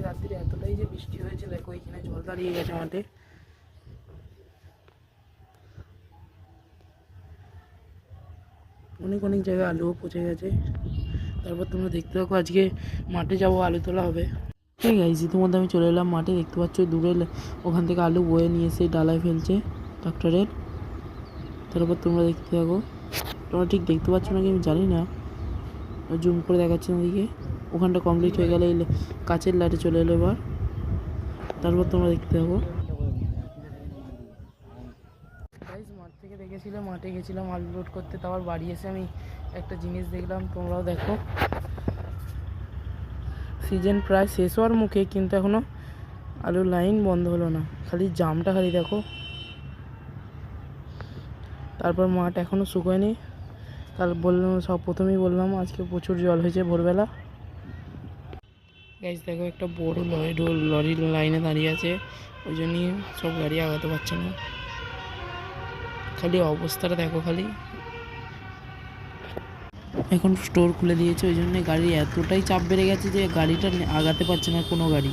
রাত্রে এতটাই যে বৃষ্টি হয়েছে, দেখো এখানে জল দাঁড়িয়ে গেছে মাঠে। অনেক অনেক জায়গায় আলুও পচে গেছে। তারপর তোমরা দেখতে পাবো আজকে মাঠে যাবো, আলু তোলা হবে। ঠিক আছে, ইতিমধ্যে আমি চলে এলাম মাঠে। দেখতে পাচ্ছ দূরে ওখান থেকে আলু বয়ে নিয়ে এসে ডালায় ফেলছে ট্রাক্টরের। তারপর তোমরা দেখতে থাকো। তোমরা ঠিক দেখতে পাচ্ছ নাকি আমি জানি না, জুম করে দেখাচ্ছি ওদিকে। ওখানটা কমপ্লিট হয়ে গেলে কাছের লাইটে চলে এলো এবার। তারপর তোমরা দেখতে থাকো। মাঠ থেকে দেখেছিলাম, মাঠে গেছিলাম আলু লোড করতে, তারপর বাড়ি এসে আমি একটা জিনিস দেখলাম, তোমরাও দেখো। সিজন প্রায় শেষ হওয়ার মুখে, কিন্তু এখনও আলুর লাইন বন্ধ হলো না, খালি জামটা খালি দেখো। তারপর মাঠ এখনও শুকোয়নি। তার বললাম, সব প্রথমেই বললাম আজকে প্রচুর জল হয়েছে ভোরবেলা। গাইজ দেখো, একটা বড় লরি লাইনে দাঁড়িয়ে আছে, ওই জন্যই সব গাড়ি আগাতে পারছে না। খালি অবস্থাটা দেখো খালি। এখন স্টোর খুলে দিয়েছে, ওই জন্য গাড়ির এতটাই চাপ বেড়ে গেছে যে গাড়িটা আগাতে পারছে না কোনো গাড়ি।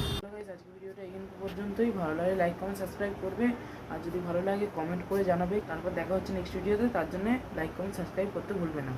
আজকে ভিডিওটা এখান পর্যন্তই। ভালো লাগে লাইক কমেন্ট সাবস্ক্রাইব করবে, আর যদি ভালো লাগে কমেন্ট করে জানাবে। তারপর দেখা হচ্ছে নেক্সট ভিডিওতে, তার জন্য লাইক কমেন্ট সাবস্ক্রাইব করতে ভুলবে না।